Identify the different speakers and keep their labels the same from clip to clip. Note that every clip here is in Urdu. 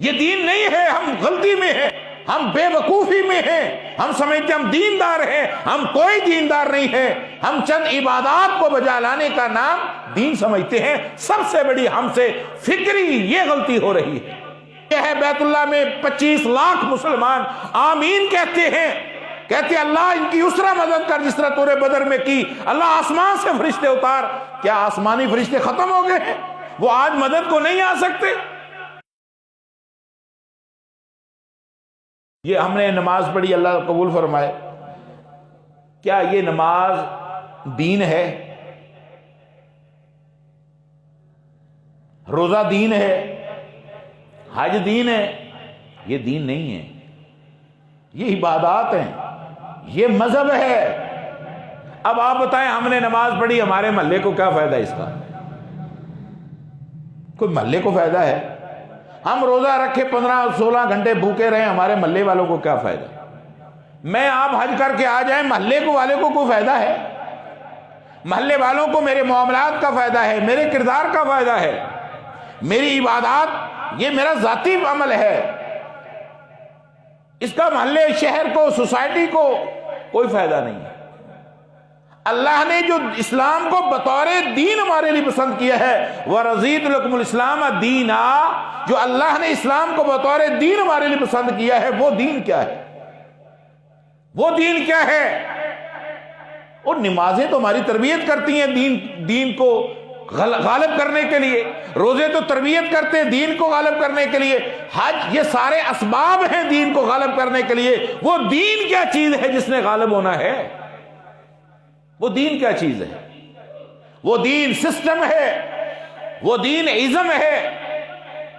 Speaker 1: یہ دین نہیں ہے، ہم غلطی میں ہیں، ہم بے وقوفی میں ہیں، ہم سمجھتے ہم دیندار ہیں، ہم کوئی دیندار نہیں ہے، ہم چند عبادات کو بجا لانے کا نام دین سمجھتے ہیں۔ سب سے بڑی ہم سے فکری یہ غلطی ہو رہی ہے۔ یہ ہے بیت اللہ میں 25 لاکھ مسلمان آمین کہتے ہیں، کہتے ہیں اللہ ان کی اسرا مدد کر جس طرح تو نے بدر میں کی، اللہ آسمان سے فرشتے اتار۔ کیا آسمانی فرشتے ختم ہو گئے ہیں؟ وہ آج مدد کو نہیں آ سکتے؟ یہ ہم نے نماز پڑھی، اللہ قبول فرمائے، کیا یہ نماز دین ہے؟ روزہ دین ہے؟ حج دین ہے؟ یہ دین نہیں ہے، یہ عبادات ہیں، یہ مذہب ہے۔ اب آپ بتائیں، ہم نے نماز پڑھی، ہمارے محلے کو کیا فائدہ اس کا؟ کوئی محلے کو فائدہ ہے؟ ہم روزہ رکھے 15-16 گھنٹے بھوکے رہے، ہمارے محلے والوں کو کیا فائدہ؟ میں آپ حج کر کے آ جائیں، محلے کو والے کو کوئی فائدہ ہے؟ محلے والوں کو میرے معاملات کا فائدہ ہے، میرے کردار کا فائدہ ہے، میری عبادات، یہ میرا ذاتی عمل ہے، اس کا محلے، شہر کو، سوسائٹی کو کوئی فائدہ نہیں ہے۔ اللہ نے جو اسلام کو بطور دین ہمارے لیے پسند کیا ہے، وَرَضِيتُ لَكُمُ الْإِسْلَامَ دِينًا، جو اللہ نے اسلام کو بطور دین ہمارے لیے پسند کیا ہے، وہ دین کیا ہے؟ وہ دین کیا ہے؟ اور نمازیں تو ہماری تربیت کرتی ہیں دین کو غالب کرنے کے لیے، روزے تو تربیت کرتے ہیں دین کو غالب کرنے کے لیے، حج، یہ سارے اسباب ہیں دین کو غالب کرنے کے لیے۔ وہ دین کیا چیز ہے جس نے غالب ہونا ہے؟ وہ دین کیا چیز ہے؟ وہ دین سسٹم ہے، وہ دین عزم ہے،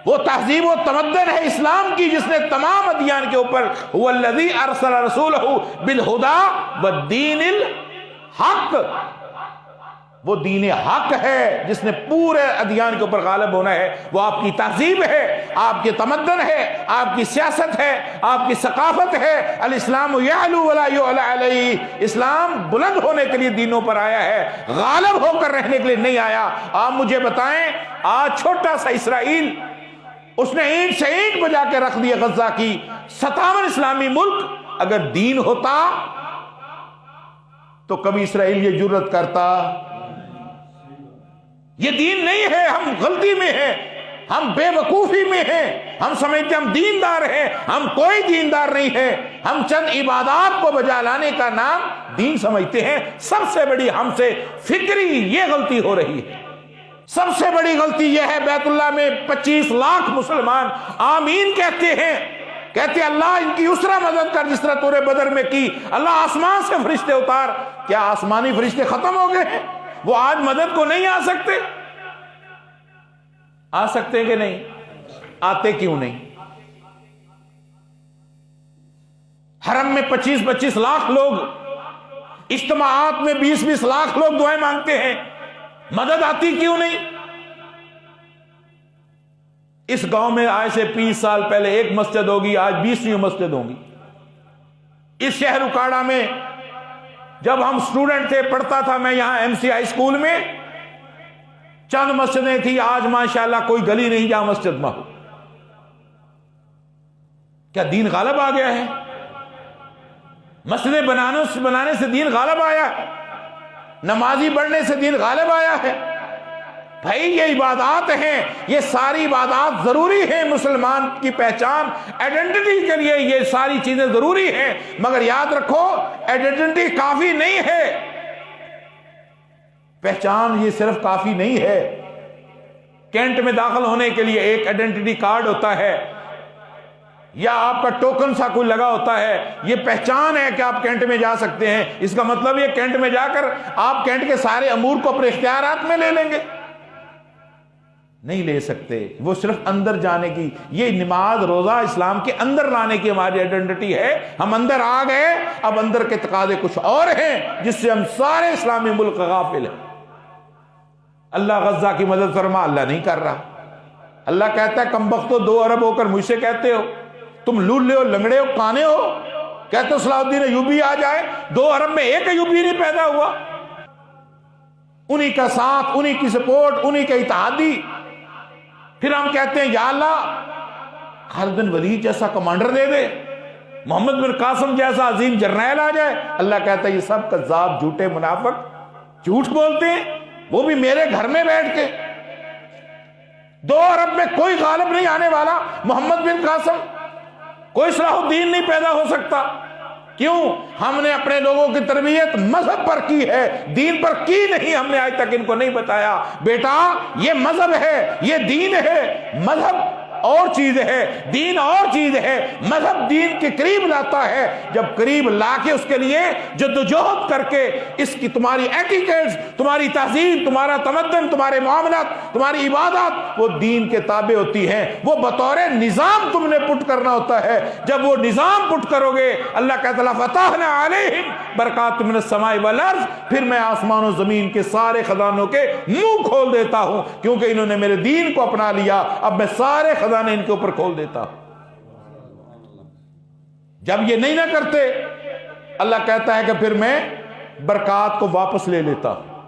Speaker 1: وہ تہذیب و تمدن ہے اسلام کی، جس نے تمام ادیان کے اوپر هو الذی ارسل رسولہ بالہدی والدین الحق، وہ دین حق ہے جس نے پورے ادیان کے اوپر غالب ہونا ہے۔ وہ آپ کی تہذیب ہے، آپ کی تمدن ہے، آپ کی سیاست ہے، آپ کی ثقافت ہے۔ الاسلام یعلو ولا یعلی علیہ، اسلام بلند ہونے کے لیے دینوں پر آیا ہے، غالب ہو کر رہنے کے لیے نہیں آیا۔ آپ مجھے بتائیں، آج چھوٹا سا اسرائیل، اس نے اینٹ سے اینٹ بجا کے رکھ دیا غزہ کی 57 اسلامی ملک، اگر دین ہوتا تو کبھی اسرائیل یہ جرأت کرتا؟ یہ دین نہیں ہے، ہم غلطی میں ہیں، ہم بے وقوفی میں ہیں، ہم سمجھتے ہم دیندار ہیں، ہم کوئی دیندار نہیں ہے، ہم چند عبادات کو بجا لانے کا نام دین سمجھتے ہیں۔ سب سے بڑی ہم سے فکری یہ غلطی ہو رہی ہے۔ سب سے بڑی غلطی یہ ہے، بیت اللہ میں 25 لاکھ مسلمان آمین کہتے ہیں، کہتے ہیں اللہ ان کی اسرا مدد کر جس طرح تو نے بدر میں کی، اللہ آسمان سے فرشتے اتار۔ کیا آسمانی فرشتے ختم ہو گئے ہیں؟ وہ آج مدد کو نہیں آ سکتے؟ آ سکتے کہ نہیں؟ آتے کیوں نہیں؟ حرم میں 25-25 لاکھ لوگ، اجتماعات میں 20-20 لاکھ لوگ دعائیں مانگتے ہیں، مدد آتی کیوں نہیں؟ اس گاؤں میں آج سے 20 سال پہلے ایک مسجد ہوگی، آج 20 مسجد ہوں گی۔ اس شہر اکاڑا میں جب ہم سٹوڈنٹ تھے، پڑھتا تھا میں یہاں MCI اسکول میں، چند مسجدیں تھی، آج ماشاءاللہ کوئی گلی نہیں جہاں مسجد نہ ہو۔ کیا دین غالب آ گیا ہے؟ مسجدیں بنانے سے دین غالب آیا ہے؟ نمازی بڑھنے سے دین غالب آیا ہے؟ بھائی یہ عبادات ہیں، یہ ساری عبادات ضروری ہیں، مسلمان کی پہچان، ایڈنٹیٹی کے لیے یہ ساری چیزیں ضروری ہیں، مگر یاد رکھو ایڈنٹیٹی کافی نہیں ہے، پہچان یہ صرف کافی نہیں ہے۔ کینٹ میں داخل ہونے کے لیے ایک ایڈنٹیٹی کارڈ ہوتا ہے، یا آپ کا ٹوکن سا کوئی لگا ہوتا ہے، یہ پہچان ہے کہ آپ کینٹ میں جا سکتے ہیں۔ اس کا مطلب یہ کینٹ میں جا کر آپ کینٹ کے سارے امور کو اپنے اختیارات میں لے لیں گے؟ نہیں لے سکتے، وہ صرف اندر جانے کی، یہ نماز روزہ اسلام کے اندر لانے کی ہماری آئیڈینٹی ہے۔ ہم اندر آ گئے، اب اندر کے تقاضے کچھ اور ہیں جس سے ہم سارے اسلامی ملک غافل ہیں۔ اللہ غزہ کی مدد فرما، اللہ نہیں کر رہا۔ اللہ کہتا ہے کمبختو 2 ارب ہو کر مجھ سے کہتے ہو تم لولے ہو، لنگڑے ہو، کانے ہو، کہتے ہو صلاح الدین ایوبی آ جائے، 2 ارب میں ایک ایوبی نہیں پیدا ہوا۔ انہی کا ساتھ، انہی کی سپورٹ، انہی کا اتحادی۔ پھر ہم کہتے ہیں یا اللہ خالد بن ولید جیسا کمانڈر دے دے، محمد بن قاسم جیسا عظیم جرنیل آ جائے، اللہ کہتا ہے یہ سب کذاب جھوٹے منافق جھوٹ بولتے ہیں، وہ بھی میرے گھر میں بیٹھ کے۔ 2 ارب میں کوئی غالب نہیں آنے والا محمد بن قاسم، کوئی صلاح الدین نہیں پیدا ہو سکتا۔ کیوں؟ ہم نے اپنے لوگوں کی تربیت مذہب پر کی ہے، دین پر کی نہیں۔ ہم نے آج تک ان کو نہیں بتایا بیٹا یہ مذہب ہے، یہ دین ہے۔ مذہب اور چیز ہے، دین اور چیز ہے۔ مذہب دین کے قریب لاتا ہے، جب قریب لا کے اس کے لیے جدوجہد کر کے اس کی تمہاری ایٹیکیٹس، تمہاری تہذیب، تمہارا تمدن، تمہارے معاملات، تمہاری عبادات وہ دین کے تابع ہوتی ہیں، وہ بطور نظام تم نے پٹ کرنا ہوتا ہے۔ جب وہ نظام پٹ کرو گے، اللہ کہتا ہے فتحنا علیہم برکات من السماء والارض، پھر میں آسمان و زمین کے سارے خزانوں کے منہ کھول دیتا ہوں، کیونکہ انہوں نے میرے دین کو اپنا لیا، اب میں سارے خزانے ان کے اوپر کھول دیتا ہوں۔ جب یہ نہیں نہ کرتے، اللہ کہتا ہے کہ پھر میں برکات کو واپس لے لیتا ہوں۔